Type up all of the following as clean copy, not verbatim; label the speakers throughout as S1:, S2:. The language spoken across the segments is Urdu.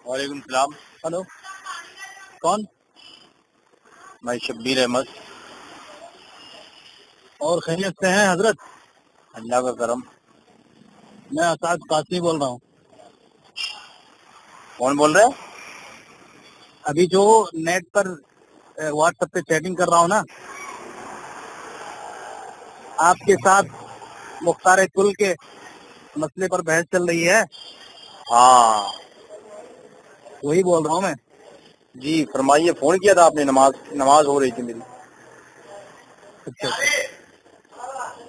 S1: وعلیکم السلام.
S2: ہلو، کون؟
S1: میں شبیر احمد.
S2: اور خیریت سے ہیں حضرت؟
S1: اللہ کا کرم.
S2: میں اسعد قاسمی بول رہا ہوں.
S1: کون بول رہے ہیں؟
S2: ابھی جو نیٹ پر واٹس ایپ پہ چیٹنگ کر رہا ہوں نا، آپ کے ساتھ مختار کل کے مسئلے پر بحث چل رہی ہے.
S1: ہاں
S2: وہی بول رہا ہوں میں.
S1: جی فرمائیے. فون کیا تھا آپ نے؟ نماز ہو رہی تھی میری.
S2: اچھا.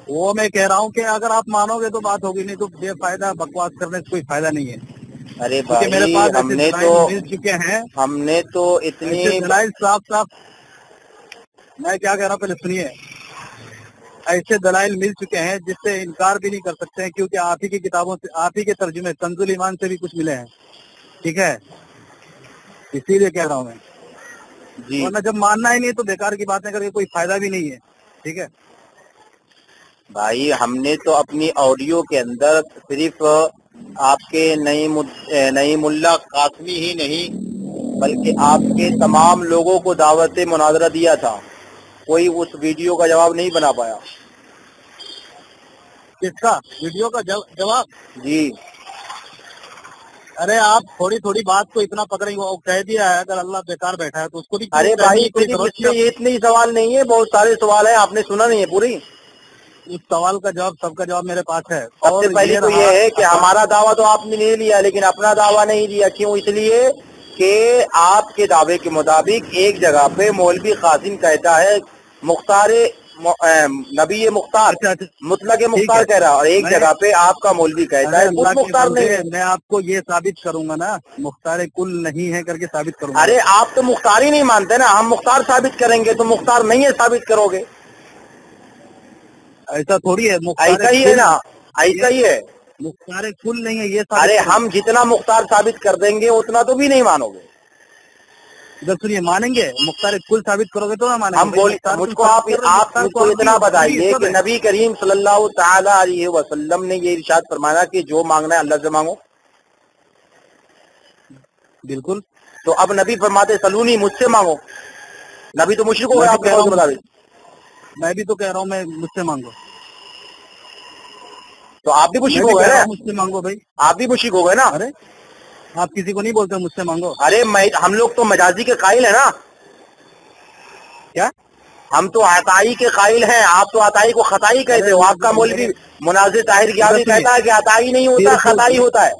S2: وہ میں کہہ رہا ہوں کہ اگر آپ مانو گے تو بات ہوگی، نہیں تو بے فائدہ بکواس کرنے سے کوئی فائدہ نہیں ہے.
S1: ارے
S2: کیونکہ میرے
S1: بھائی
S2: پاس ایسے دلائل مل چکے ہیں،
S1: ہم نے تو اتنی
S2: ایسے دلائل صاف. میں کیا کہہ رہا ہوں پہلے سنیے. ایسے دلائل مل چکے ہیں جس سے انکار بھی نہیں کر سکتے ہیں، کیونکہ آپ ہی کی کتابوں سے، آپ ہی کے ترجمے کنز الایمان سے بھی کچھ ملے ہیں. ٹھیک ہے، اسی لیے کہہ رہا ہوں میں.
S1: جی
S2: ورنہ جب ماننا ہی نہیں تو بیکار کی باتیں کر کے کوئی فائدہ بھی نہیں ہے. ٹھیک ہے
S1: بھائی، ہم نے تو اپنی آڈیو کے اندر صرف آپ کے نعیم اللہ قاسمی ہی نہیں بلکہ آپ کے تمام لوگوں کو دعوت مناظرہ دیا تھا. کوئی اس ویڈیو کا جواب نہیں بنا پایا.
S2: کس کا ویڈیو کا جواب؟
S1: جی
S2: ارے آپ تھوڑی تھوڑی بات کو اتنا پکڑیں، وہ کہہ دیا ہے اگر اللہ بیکار بیٹھا ہے تو اس کو بھی
S1: ارے
S2: کہنے
S1: بھائی،
S2: کی کوئی
S1: صرف
S2: ضرورت
S1: اس میں
S2: نہیں.
S1: یہ اتنے ہی سوال نہیں ہے، بہت سارے سوال ہیں. آپ نے سنا نہیں ہے پوری؟
S2: اس سوال کا جواب، سب کا جواب میرے پاس ہے.
S1: سب سے
S2: اور
S1: پہلی تو
S2: رہا
S1: یہ ہے کہ ہمارا دعویٰ تو آپ نے نہیں لیا، لیکن اپنا دعویٰ نہیں دیا. کیوں؟ اس لیے کہ آپ کے دعوے کے مطابق ایک جگہ پہ مولوی قاسم کہتا ہے مختار نبی مختار،
S2: اچھا
S1: مطلق
S2: ٹھیک
S1: مختار
S2: ہے.
S1: کہہ رہا ہے، اور ایک
S2: میں
S1: جگہ پہ آپ کا مولوی کہتا
S2: ارے
S1: ہے خود
S2: اللہ کے
S1: مختار
S2: بندے،
S1: نہیں ہے.
S2: میں آپ کو یہ ثابت کروں گا نا، مختار کل نہیں ہے کر کے ثابت کروں گا.
S1: ارے آپ تو مختار ہی نہیں مانتے نا. ہم مختار ثابت کریں گے تو مختار نہیں ہے ثابت کرو گے.
S2: ایسا تھوڑی ہے. مختار
S1: ایسا ہی ہے
S2: کل،
S1: نا، ایسا ہی ہے.
S2: مختار کل نہیں ہے، یہ ثابت
S1: ارے
S2: کروں
S1: ہم
S2: گا.
S1: جتنا مختار ثابت کر دیں گے اتنا تو بھی نہیں مانو گے.
S2: ادھر سنیے، مانیں گے. مختار کل ثابت کرو گے تو نہ مانیں گے.
S1: ہم
S2: بھائی مختار
S1: مجھ
S2: کل
S1: کو
S2: ثابت کر رہے ہیں،
S1: آپ
S2: مختار
S1: مجھ کو
S2: عربی
S1: اتنا
S2: عربی
S1: بتائیے
S2: سب
S1: کہ
S2: ہے.
S1: نبی کریم صلی اللہ تعالی علیہ وسلم نے یہ ارشاد فرمایا کہ جو مانگنا ہے اللہ سے مانگو.
S2: بالکل.
S1: تو اب نبی فرماتے سلونی، مجھ سے مانگو. نبی تو مشرک ہو
S2: میں
S1: گیا
S2: بھی
S1: آپ کے
S2: کہہ رہا
S1: قول کے
S2: ہوں،
S1: مطابق.
S2: میں بھی تو کہہ رہا ہوں، میں مجھ سے مانگو.
S1: تو آپ بھی
S2: میں
S1: مشرک
S2: بھی
S1: ہو
S2: کہہ
S1: گئے
S2: رہا
S1: نا.
S2: ہوں مجھ سے مانگو بھائی.
S1: آپ بھی مشرک ہو گئے نا.
S2: ارے آپ کسی کو نہیں بولتے مجھ سے مانگو.
S1: ارے ہم لوگ تو مجازی کے قائل ہیں نا.
S2: کیا؟
S1: ہم تو عطائی کے قائل ہیں. آپ تو عطائی کو خطائی کہتے ہو. آپ کا مولوی مناظر طاہر
S2: ادھر
S1: گیاوی
S2: سنیے،
S1: کہتا ہے کہ عطائی نہیں ہوتا،
S2: صرف
S1: خطائی ہوتا ہے.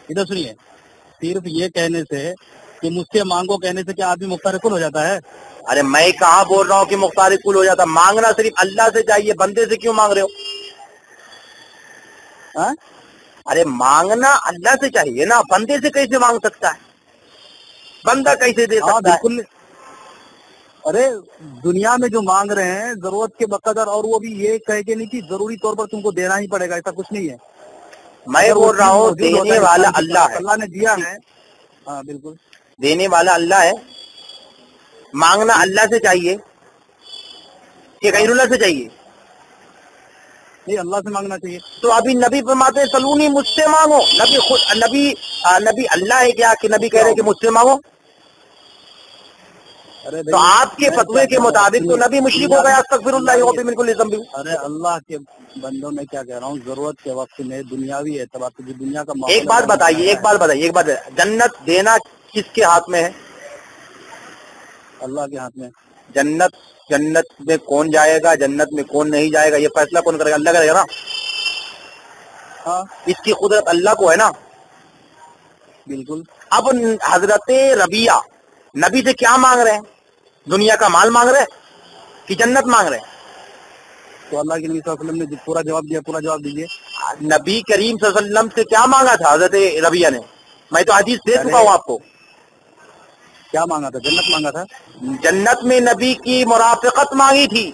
S2: ادھر سنیے، صرف یہ کہنے سے کہ مجھ سے مانگو کہنے سے کیا آدمی مختار کل ہو جاتا ہے؟
S1: ارے میں کہاں بول رہا ہوں کہ مختار کل ہو جاتا. مانگنا صرف اللہ سے چاہیے، بندے سے کیوں مانگ رہے ہو؟
S2: ہاں؟
S1: ارے مانگنا اللہ سے چاہیے نا، بندے سے کیسے مانگ سکتا ہے؟ بندہ کیسے دے
S2: ہاں
S1: سکتا ہے؟
S2: بالکل. ارے دنیا میں جو مانگ رہے ہیں ضرورت کے بقدر، اور وہ بھی یہ کہہ کے نہیں کہ ضروری طور پر تم کو دینا ہی پڑے گا، ایسا کچھ نہیں ہے.
S1: میں
S2: اگر وہ
S1: بول رہا
S2: چیز
S1: ہوں
S2: موجود ہوتا
S1: دینے
S2: ہے
S1: والا
S2: انسان کے
S1: اللہ
S2: پاس،
S1: ہے.
S2: اللہ نے دیا ہے. ہاں بالکل.
S1: دینے والا اللہ ہے. مانگنا اللہ سے چاہیے کہ غیر اللہ سے چاہیے؟
S2: نہیں، اللہ سے مانگنا چاہیے.
S1: تو ابھی نبی فرماتے ہیں سلونی، مجھ سے مانگو. نبی خود نبی اللہ ہے کیا کہ نبی کہہ رہے کہ مجھ سے مانگو؟
S2: ارے
S1: تو
S2: بھائی
S1: آپ کے
S2: میں کیا
S1: فتوے کے
S2: کہہ رہا ہوں،
S1: مطابق تو
S2: سنیے.
S1: نبی مشرک ہو
S2: دنیا
S1: گیا.
S2: میں
S1: استغفر اللہ
S2: دنیاوی،
S1: من کل ذنب.
S2: ارے اللہ کے بندوں میں کیا کہہ رہا ہوں، ضرورت کے وقت میں دنیاوی اعتبار سے جو دنیا کا ماحول
S1: ایک
S2: اللہ
S1: بات
S2: نے
S1: بتائیے،
S2: بنایا ہے،
S1: جنت دینا کس کے ہاتھ میں ہے؟
S2: اللہ کے ہاتھ میں.
S1: جنت میں کون جائے گا، جنت میں کون نہیں جائے گا، یہ فیصلہ کون کرے گا؟ اللہ کرے گا نا.
S2: ہاں
S1: اس کی قدرت اللہ کو ہے نا.
S2: بالکل.
S1: اب حضرت ربیہ نبی سے کیا مانگ رہے ہیں؟ دنیا کا مال مانگ رہے ہیں کہ جنت مانگ رہے ہیں؟
S2: تو اللہ کے نبی صلی اللہ علیہ وسلم نے پورا جواب دیا، پورا جواب دیجیے.
S1: نبی کریم صلی اللہ علیہ وسلم سے کیا مانگا تھا حضرت ربیہ نے؟ میں تو حدیث دے چکا ہوں آپ کو.
S2: کیا مانگا تھا؟ جنت مانگا تھا.
S1: جنت میں نبی کی مرافقت مانگی تھی.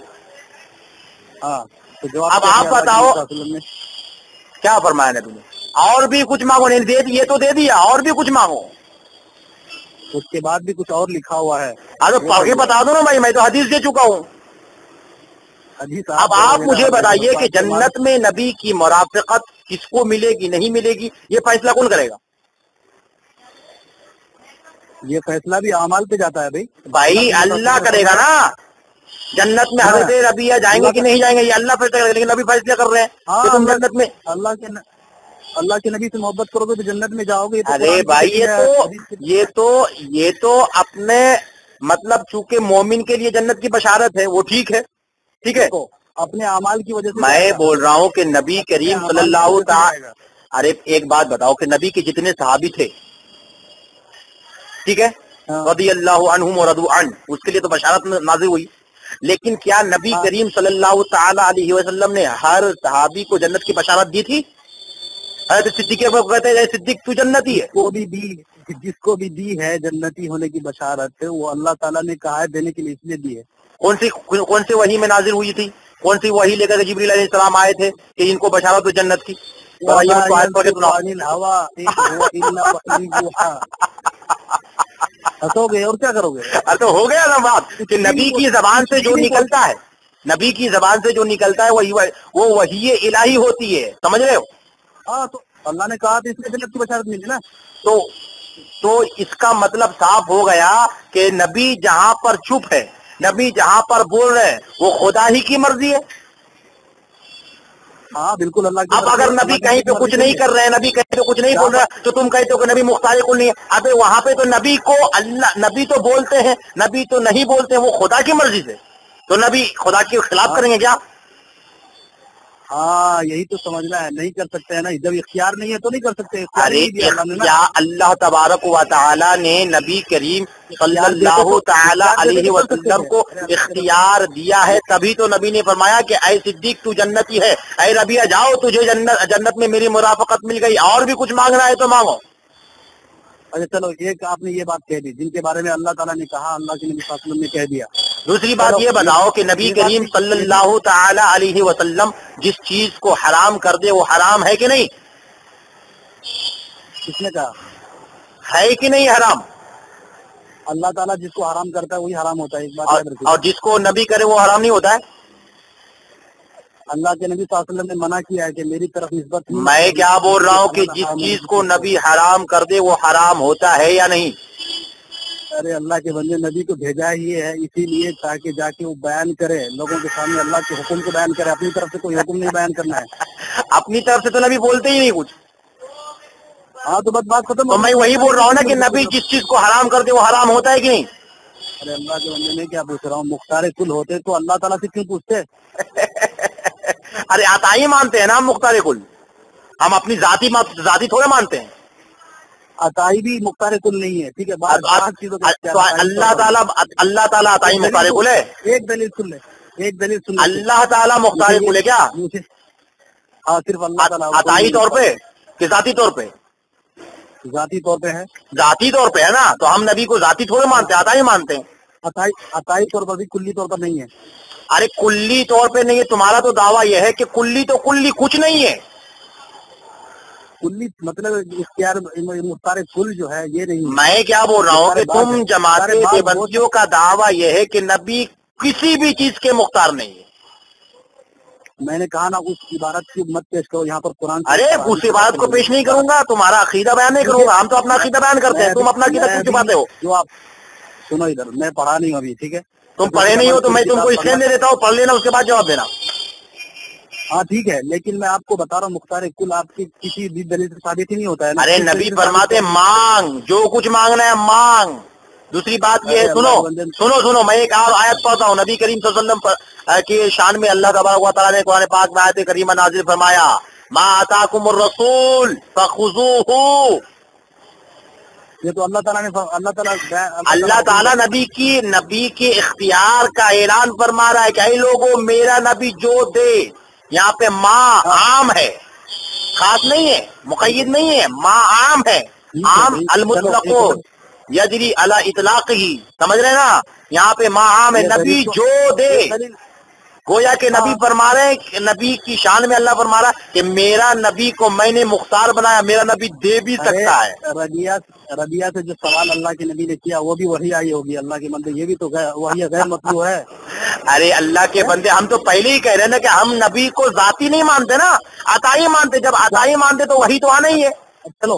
S2: ہاں تو جواب
S1: اب
S2: کیا
S1: آپ
S2: دیا اللہ کے نبی
S1: بتاؤ
S2: صلی اللہ علیہ وسلم نے؟
S1: کیا فرمایا نبی نے؟ اور بھی کچھ مانگو. نہیں دے یہ تو دے دیا، اور بھی کچھ مانگو.
S2: اس کے بعد بھی کچھ اور لکھا ہوا ہے،
S1: ارے
S2: وہ
S1: پڑھ کے
S2: پڑھیے.
S1: بتا دو نا بھائی، میں تو حدیث دے چکا ہوں.
S2: حدیث
S1: اب
S2: بولو
S1: آپ
S2: گے نا،
S1: مجھے
S2: میں
S1: بتائیے
S2: سمجھتا
S1: کہ
S2: ہوں کے بعد.
S1: جنت میں نبی کی مرافقت کس کو ملے گی نہیں ملے گی، یہ فیصلہ کون کرے گا؟
S2: یہ فیصلہ بھی اعمال پہ جاتا ہے بھائی.
S1: بھائی اللہ کرے گا نا. جنت میں حضرت ربیہ جائیں گے کہ نہیں جائیں گے یہ اللہ فیصلہ کرے گا, لیکن نبی فیصلہ کر رہے ہیں کہ تم جنت میں.
S2: اللہ کے نبی سے محبت کرو گے تو جنت میں جاؤ گے.
S1: ارے بھائی یہ تو اپنے مطلب چونکہ مومن کے لیے جنت کی بشارت ہے وہ ٹھیک ہے, ٹھیک ہے.
S2: اپنے اعمال کی وجہ سے
S1: میں بول رہا ہوں کہ نبی کریم صلی اللہ تعالی, ارے ایک بات بتاؤ کہ نبی کے جتنے صحابی تھے, ٹھیک ہے, رضی اللہ عنہم ورضوا عنہ, اس کے لیے تو بشارت نازل ہوئی, لیکن کیا نبی کریم صلی اللہ تعالی علیہ وسلم نے ہر صحابی کو جنت کی بشارت دی تھی؟ حضرت صدیق کو کہتے ہیں صدیق تو جنتی ہے.
S2: جس کو بھی دی ہے جنتی ہونے کی بشارت وہ اللہ تعالیٰ نے کہا ہے دینے کے لیے, اس لیے دی ہے.
S1: کون سی وحی میں نازل ہوئی تھی؟ کون سی وحی لے کر جبریل علیہ السلام آئے تھے کہ ان کو بشارت ہو جنت کی؟
S2: ہو گئے اور کیا کرو گے؟
S1: تو ہو گیا نا بات کہ نبی کی زبان سے جو نکلتا ہے, نبی کی زبان سے جو نکلتا ہے وہ وحی الہی ہوتی ہے, سمجھ رہے ہو؟
S2: ہاں تو اللہ نے کہا تو اس لیے جنت کی بشارت ملی نا.
S1: تو اس کا مطلب صاف ہو گیا کہ نبی جہاں پر چپ ہے, نبی جہاں پر بول رہے ہیں وہ خدا ہی کی مرضی ہے.
S2: ہاں بالکل اللہ کی.
S1: اب اگر نبی کہیں پہ کچھ نہیں کر رہے ہیں, نبی کہیں پہ کچھ نہیں بول رہا تو تم کہتے ہو کہ نبی مختار کل نہیں ہے. ابے وہاں پہ تو نبی کو اللہ, نبی تو بولتے ہیں, نبی تو نہیں بولتے, وہ خدا کی مرضی سے, تو نبی خدا کے خلاف کریں گے کیا؟
S2: ہاں یہی تو سمجھنا ہے, نہیں کر سکتے ہیں نا, جب اختیار نہیں ہے تو نہیں کر سکتے.
S1: ارے کیا اللہ تبارک و تعالی نے نبی کریم صلی اللہ تعالی علیہ وسلم کو اختیار دیا ہے, تبھی تو نبی نے فرمایا کہ اے صدیق تو جنتی ہے, اے ربیہ جاؤ تجھے جنت میں میری مرافقت مل گئی, اور بھی کچھ مانگنا ہے تو مانگو.
S2: اچھا چلو, ایک آپ نے یہ بات کہہ دی جن کے بارے میں اللہ تعالیٰ نے کہا, اللہ کے نبی صلی اللہ علیہ وسلم نے کہہ دیا.
S1: دوسری بات یہ بتاؤ کہ نبی کریم صلی اللہ تعالی علیہ وسلم جس چیز کو حرام کر دے وہ حرام ہے کہ نہیں؟
S2: کس نے کہا
S1: ہے کہ نہیں حرام؟
S2: اللہ تعالیٰ جس کو حرام کرتا ہے وہی حرام ہوتا ہے. ایک بات
S1: اور جس کو نبی کرے وہ حرام نہیں ہوتا ہے.
S2: اللہ کے نبی صلی اللہ علیہ وسلم نے منع کیا ہے کہ میری طرف نسبت.
S1: میں کیا بول رہا ہوں کہ جس چیز کو نبی حرام کر دے وہ حرام ہوتا ہے یا نہیں؟
S2: ارے اللہ کے بندے, نبی کو بھیجا ہی ہے اسی لیے تاکہ جا کے وہ بیان کرے لوگوں کے سامنے, اللہ کے حکم کو بیان کرے, اپنی طرف سے کوئی حکم نہیں بیان کرنا ہے.
S1: اپنی طرف سے تو نبی بولتے ہی نہیں کچھ.
S2: ہاں تو بس بات ختم.
S1: تو میں وہی بول رہا ہوں نا کہ نبی جس چیز کو حرام کر دے وہ حرام ہوتا ہے کہ نہیں؟
S2: ارے اللہ کے بندے میں کیا پوچھ رہا ہوں, مختار کل ہوتے تو اللہ تعالیٰ سے کیوں پوچھتے؟
S1: ارے عطائی مانتے ہیں نا ہم مختار کل, ہم اپنی ذاتی تھوڑے مانتے ہیں.
S2: عطائی بھی مختار کل نہیں ہے, ٹھیک ہے.
S1: اللہ تعالیٰ عطائی مختار کل ہے.
S2: ایک دلیل سن لے, ایک دلیل سن لے.
S1: اللہ تعالیٰ مختار کل ہے کیا؟
S2: ہاں صرف اللہ تعالیٰ.
S1: عطائی طور پہ کہ ذاتی طور پہ؟
S2: ذاتی طور پہ ہے.
S1: ذاتی طور پہ ہے نا, تو ہم نبی کو ذاتی تھوڑے مانتے ہیں, عطائی مانتے ہیں.
S2: عطائی طور پر بھی, کلی طور پر نہیں ہے.
S1: ارے کلی طور پہ نہیں ہے, تمہارا تو دعویٰ یہ ہے کہ کلی تو کلی کچھ نہیں ہے.
S2: کلی مطلب اختیار مختار کل جو ہے یہ نہیں.
S1: میں کیا بول رہا ہوں کہ تم جماعت دیوبندیوں کا دعویٰ یہ ہے کہ نبی کسی بھی چیز کے مختار نہیں ہے.
S2: میں نے کہا نا اس عبارت کی مت پیش کرو یہاں پر قرآن.
S1: ارے اس عبارت کو پیش نہیں کروں گا, تمہارا عقیدہ بیان نہیں کروں گا. ہم تو اپنا عقیدہ بیان کرتے ہیں, تم اپنا عقیدہ کیوں چھپاتے ہو؟
S2: جو آپ سنو ادھر, میں پڑھا نہیں ہوں ابھی, ٹھیک ہے.
S1: تم پڑھے نہیں ہو تو میں تم کو اسکرین دے دیتا ہوں, پڑھ لینا, اس کے بعد جواب دینا.
S2: ہاں ٹھیک ہے, لیکن میں آپ کو بتا رہا ہوں مختار کل آپ کی کسی بھی دلیل سے ثابت ہی نہیں ہوتا ہے.
S1: ارے نبی فرماتے مانگ, جو کچھ مانگنا ہے مانگ. دوسری بات یہ ہے, سنو میں ایک اور آیت پڑھتا ہوں. نبی کریم صلی اللہ علیہ وسلم کی شان میں اللہ تبارک و تعالیٰ نے قرآن پاک میں آیت کریمہ نازل فرمایا, ما آتاکم الرسول فخذوہ.
S2: یہ تو
S1: اللہ تعالیٰ نبی کے اختیار کا اعلان فرما رہا ہے کہ اے لوگوں میرا نبی جو دے. یہاں پہ ماں عام ہے, خاص نہیں ہے, مقید نہیں ہے, ماں عام ہے. عام المطلق یجری علی اطلاق ہی, سمجھ رہے نا, یہاں پہ ماں عام ہے, نبی جو دے. گویا کہ نبی فرما رہے ہیں, نبی کی شان میں اللہ فرما رہا ہے کہ میرا نبی کو میں نے مختار بنایا, میرا نبی دے بھی سکتا ہے.
S2: ربیہ سے جو سوال اللہ کے نبی نے کیا وہ بھی وہی آئی ہوگی. اللہ کے بندے یہ بھی تو وہی غیر مطلوب ہے.
S1: ارے اللہ کے بندے, ہم تو پہلے ہی کہہ رہے ہیں نا کہ ہم نبی کو ذاتی نہیں مانتے نا, عطائی مانتے. جب عطائی مانتے تو وہی تو آنا ہی ہے.
S2: چلو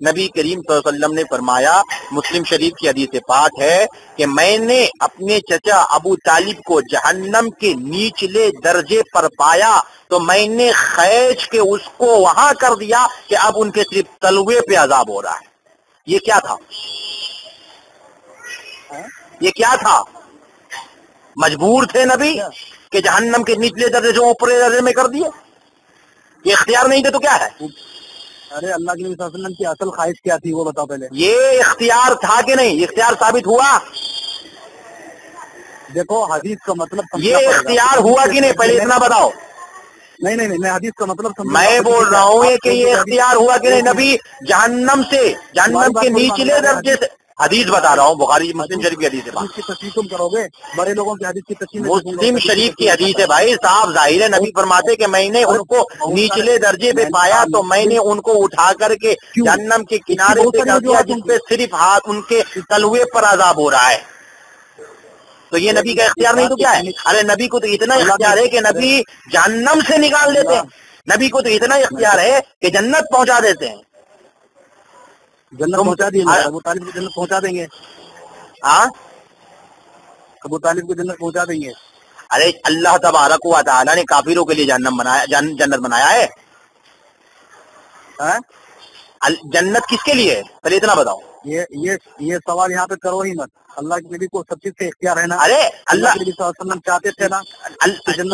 S1: نبی کریم صلی اللہ علیہ وسلم نے فرمایا، مسلم شریف کی حدیث پاک ہے کہ میں نے اپنے چچا ابو طالب کو جہنم کے نچلے درجے پر پایا تو میں نے کھینچ کے اس کو وہاں کر دیا کہ اب ان کے صرف تلوے پہ عذاب ہو رہا ہے۔ یہ کیا تھا؟ یہ کیا تھا؟ مجبور تھے نبی کہ جہنم کے نچلے درجے جو اوپر درجے میں کر دیے؟ یہ اختیار نہیں تھے تو کیا ہے؟
S2: ارے اللہ کے نبی صلی اللہ علیہ وسلم کی اصل خواہش کیا تھی وہ بتاؤ پہلے۔
S1: یہ اختیار تھا کہ نہیں؟ اختیار ثابت ہوا؟
S2: دیکھو حدیث کا مطلب
S1: یہ اختیار ہوا کہ نہیں؟ پہلے اتنا بتاؤ۔
S2: نہیں میں حدیث کا مطلب
S1: میں بول رہا ہوں کہ یہ اختیار ہوا کہ نہیں؟ نبی جہنم کے نچلے درجے سے، حدیث بتا رہا ہوں، بخاری مسلم شریف کی حدیث ہے۔
S2: کی تصحیح تم کرو گے، بڑے لوگوں کی حدیث کی تصحیح
S1: مسلم شریف کی حدیث ہے بھائی صاحب، ظاہر ہے نبی فرماتے کہ میں نے ان کو نچلے درجے پہ پایا تو میں نے ان کو اٹھا کر کے جہنم کے کنارے پہ کر دیا جن پہ صرف ہاتھ ان کے تلوے پر عذاب ہو رہا ہے۔ تو یہ نبی کا اختیار نہیں تو کیا ہے؟ ارے نبی کو تو اتنا اختیار ہے کہ نبی جہنم سے نکال دیتے ہیں، نبی کو تو اتنا اختیار ہے کہ جنت پہنچا دیتے ہیں۔
S2: جنت پہنچا دیے ابو طالب کو جنت پہنچا دیں گے۔
S1: ہاں
S2: ابو طالب کو جنت پہنچا دیں گے۔
S1: ارے اللہ تبارک و تعالیٰ نے کافروں کے لیے جنت بنایا ہے۔ جنت کس کے لیے ہے پہلے اتنا بتاؤ۔
S2: یہ سوال یہاں پہ کرو ہی مت، اللہ کے نبی کو سب چیز کا اختیار ہے نا۔
S1: ارے
S2: اللہ کے نبی صلی اللہ علیہ وسلم چاہتے تھے نا۔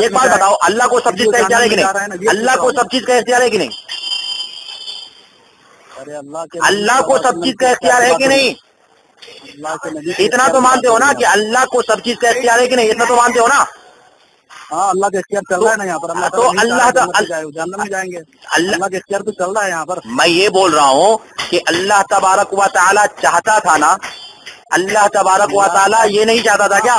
S1: ایک بات بتاؤ، اللہ کو سب چیز کا اختیار ہے کہ نہیں؟ اللہ کو سب چیز کا اختیار ہے کہ نہیں؟
S2: ارے
S1: اللہ کو سب چیز کا اختیار ہے کہ نہیں؟ اتنا تو مانتے ہو نا کہ اللہ کو سب چیز کا اختیار ہے کہ نہیں؟ اتنا تو مانتے ہو نا؟
S2: ہاں اللہ کا اختیار چل رہا ہے نا یہاں پر،
S1: تو اللہ
S2: جہنم میں جائیں گے، اللہ کا اختیار تو چل رہا ہے یہاں پر۔
S1: میں یہ بول رہا ہوں کہ اللہ تبارک و تعالیٰ چاہتا تھا نا، اللہ تبارک و تعالیٰ یہ نہیں چاہتا تھا کیا؟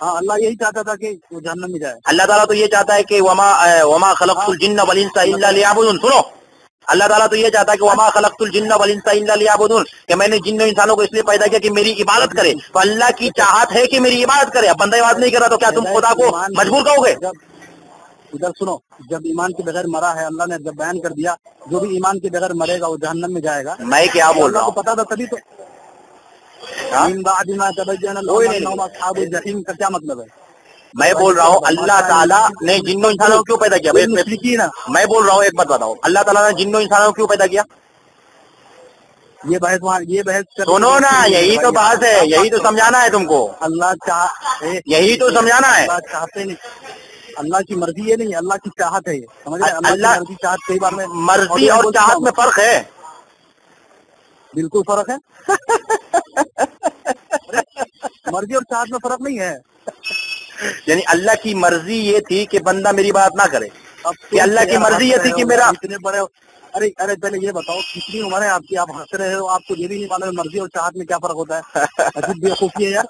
S2: ہاں اللہ یہی چاہتا تھا کہ وہ جہنم میں جائے۔
S1: اللہ تعالیٰ تو یہ چاہتا ہے کہ وما خلقت الجن والانس الا لیعبدون۔ سنو، اللہ تعالیٰ تو یہ چاہتا ہے کہ وما خلقت الجن والانس الا لیعبدون، کہ میں نے جن و انسانوں کو اس لیے پیدا کیا کہ میری عبادت کرے۔ تو اللہ کی چاہت ہے کہ میری عبادت کرے، اب بندہ عبادت نہیں کر رہا تو کیا تم خدا کو مجبور کہو گے؟
S2: ادھر سنو، جب ایمان کے بغیر مرا ہے، اللہ نے جب بیان کر دیا جو بھی ایمان کے بغیر مرے گا وہ جہنم میں جائے گا۔
S1: میں کیا بول رہا ہوں؟
S2: پتا تھا تبھی تو اصحاب الجحیم کا کیا مطلب ہے؟
S1: میں بول رہا ہوں اللہ تعالیٰ نے جن و انسانوں کو کیوں پیدا کیا؟ میں بول رہا ہوں ایک بات بتاؤ، اللہ تعالیٰ نے جن و انسانوں کو کیوں پیدا کیا؟
S2: یہ بحث
S1: سنو نا، یہی تو بات ہے، یہی تو سمجھانا ہے تم کو، یہی تو سمجھانا ہے۔
S2: اللہ چاہتے نہیں، اللہ کی مرضی یہ نہیں، اللہ کی چاہت ہے یہ، سمجھ رہے؟ اللہ کی مرضی چاہت کئی بار میں،
S1: مرضی اور چاہت میں فرق ہے،
S2: بالکل فرق ہے۔ مرضی اور چاہت میں فرق نہیں ہے۔
S1: یعنی اللہ کی مرضی یہ تھی کہ بندہ میری بات نہ کرے، کہ اللہ کی مرضی یہ تھی کہ میرا
S2: اتنے بڑے، ارے پہلے یہ بتاؤ کتنی عمر ہے آپ کی، آپ ہنس رہے ہو، آپ کو یہ بھی نہیں معلوم مرضی اور چاہت میں کیا فرق ہوتا ہے؟ عجیب بیوقوفی ہے یار،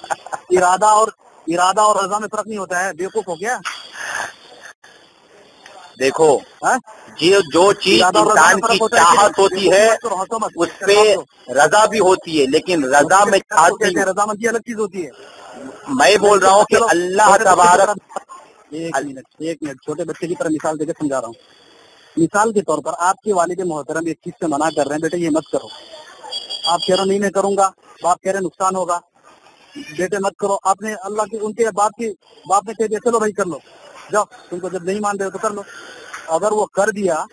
S2: ارادہ اور رضا میں فرق نہیں ہوتا ہے، بیوقوف ہو گیا۔
S1: دیکھو جو چیز انسان کی چاہت ہوتی ہے اس پہ رضا بھی ہوتی ہے، لیکن رضا میں چاہت نہیں۔
S2: رضامندی الگ چیز ہوتی ہے۔
S1: میں بول رہا ہوں کہ اللہ تبارک،
S2: ایک منٹ چھوٹے بچے کی طرح مثال دے کے سمجھا رہا ہوں۔ مثال کے طور پر آپ کے والد محترم ایک چیز سے منع کر رہے ہیں، بیٹے یہ مت کرو، آپ کہہ رہے نہیں میں کروں گا، باپ کہہ رہے نقصان ہوگا، بیٹے مت کرو، آپ نے اللہ کے ان کے باپ نے کہہ دیا چلو بھائی کر لو، جاؤ، تم کو جب نہیں مان رہے تو کر لو۔ اگر وہ کر دیا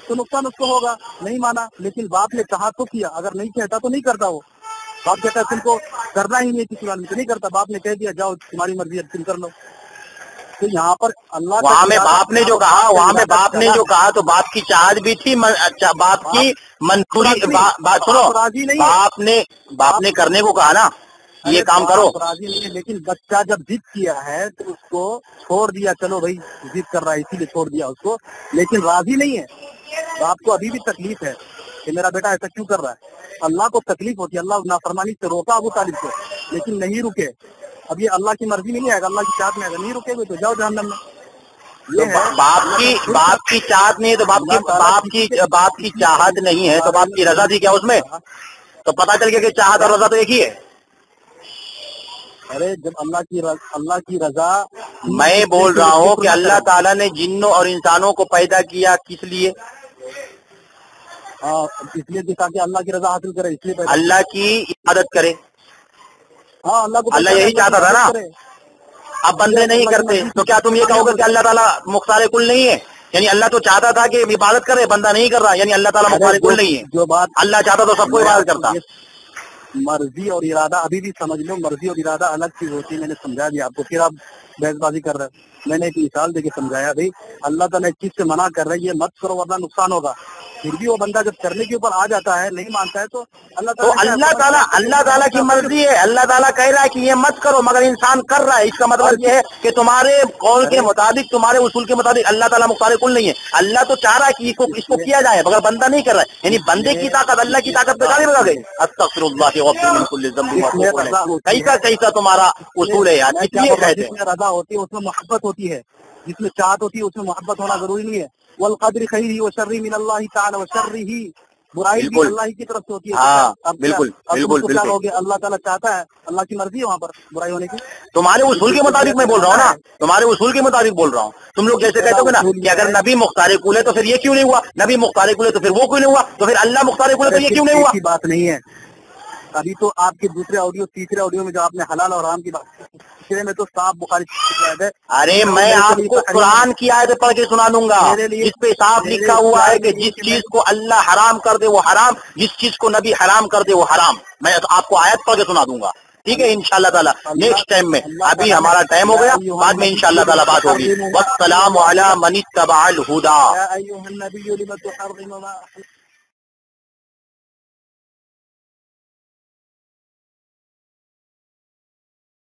S2: تو نقصان اس کو ہوگا، نہیں مانا، لیکن باپ نے کہا تو کیا، اگر نہیں کہتا تو نہیں کرتا، وہ باپ کہتا ہے تم کو کرنا ہی نہیں کسی بات میں تو نہیں کرتا، باپ نے کہہ دیا جاؤ تمہاری مرضی ہے تم کر لو۔ تو یہاں پر اللہ
S1: وہاں میں باپ نے جو کہا تو باپ کی چاہت بھی تھی، باپ کی منظوری، سنو، باپ نے کرنے کو کہا نا یہ کام کرو،
S2: راضی نہیں ہے، لیکن بچہ جب ضد کیا ہے تو اس کو چھوڑ دیا، چلو بھائی ضد کر رہا ہے اسی لیے چھوڑ دیا اس کو، لیکن راضی نہیں ہے۔ باپ کو ابھی بھی تکلیف ہے کہ میرا بیٹا ایسا کیوں کر رہا ہے، اللہ کو تکلیف ہوتی ہے، اللہ نافرمانی سے روکا ابو طالب کو، لیکن نہیں رکے۔ اب یہ اللہ کی مرضی میں نہیں آئے گا، اللہ کی چاہت میں آئے گا، نہیں رکے گے تو جاؤ جہنم میں۔
S1: باپ کی چاہت نہیں ہے تو باپ کی چاہت نہیں ہے تو باپ کی رضا تھی کیا اس میں؟ تو پتہ چل گیا کہ چاہت اور رضا تو ایک ہی ہے۔
S2: ارے جب اللہ کی رضا،
S1: میں بول رہا ہوں کہ اللہ تعالیٰ نے جنوں اور انسانوں کو پیدا کیا کس لیے؟
S2: ہاں اس لیے کہ تاکہ اللہ کی رضا حاصل کرے، اس لیے پیدا
S1: اللہ کی عبادت کرے.
S2: ہاں اللہ کو
S1: اللہ یہی چاہتا تھا نا. اب بندے نہیں کرتے تو کیا تم یہ کہو گے کہ اللہ تعالیٰ مختار کل نہیں ہے؟ یعنی اللہ تو چاہتا تھا کہ عبادت کرے، بندہ نہیں کر رہا، یعنی اللہ تعالیٰ مختار کل نہیں ہے.
S2: جو بات
S1: اللہ چاہتا تو سب کو عبادت کرتا.
S2: مرضی اور ارادہ ابھی بھی سمجھ لو، مرضی اور ارادہ الگ چیز ہوتی ہے. میں نے سمجھا دیا آپ کو، پھر آپ بحث بازی کر رہے ہیں. میں نے ایک مثال دے کے سمجھایا بھائی اللہ تعالیٰ ایک چیز سے منع کر رہا ہے یہ مت کرو ورنہ نقصان ہوگا، پھر بھی وہ بندہ جب کرنے کے اوپر آ جاتا ہے نہیں مانتا ہے تو اللہ
S1: تعالیٰ کی مرضی ہے. اللہ تعالیٰ کہہ رہا ہے کہ یہ مت کرو مگر انسان کر رہا ہے. اس کا مطلب یہ ہے کہ تمہارے قول کے مطابق، تمہارے اصول کے مطابق اللہ تعالیٰ مختار کل نہیں ہے. اللہ تو چاہ رہا ہے کہ اس کو کیا جائے مگر بندہ نہیں کر رہا ہے. یعنی بندے کی طاقت اللہ کی طاقت پہ لگا گئی. استغفر اللہ وغفر من کل ذنب. کیسا تمہارا اصول ہے یار.
S2: جس میں رضا ہوتی ہے اس میں محبت ہوتی ہے، جس میں چاہت ہوتی ہے اس میں محبت ہونا ضروری نہیں ہے. والقدر خیرہ وشرہ من اللہ تعالی وشرہ، برائی بھی اللہ کی طرف سے ہوتی ہے.
S1: ہاں بالکل بالکل.
S2: اللہ تعالیٰ چاہتا ہے، اللہ کی مرضی ہے وہاں پر برائی ہونے کی.
S1: تمہارے اصول کے مطابق میں بول رہا ہوں نا، تمہارے اصول کے مطابق بول رہا ہوں. تم لوگ جیسے کہتے ہو نا کہ اگر نبی مختار کل ہے تو پھر یہ کیوں نہیں ہوا، نبی مختار کل ہے تو پھر وہ کیوں نہیں ہوا، تو پھر اللہ مختار کل ہے تو یہ کیوں نہیں ہوا.
S2: بات نہیں ہے. ابھی تو آپ کے دوسرے آڈیو تیسرے آڈیو میں جو آپ نے حلال اور حرام کی بات تیسرے میں تو صاف بخاری ہے.
S1: ارے میں آپ کو قرآن کی آیت پڑھ کے سنا دوں گا جس پہ صاف لکھا ہوا ہے کہ جس چیز کو اللہ حرام کر دے وہ حرام، جس چیز کو نبی حرام کر دے وہ حرام. میں آپ کو آیت پڑھ کے سنا دوں گا. ٹھیک ہے انشاءاللہ تعالیٰ نیکسٹ ٹائم میں. ابھی ہمارا ٹائم ہو گیا، بعد میں انشاءاللہ تعالیٰ بات ہوگی. والسلام علی من اتبع الہدی.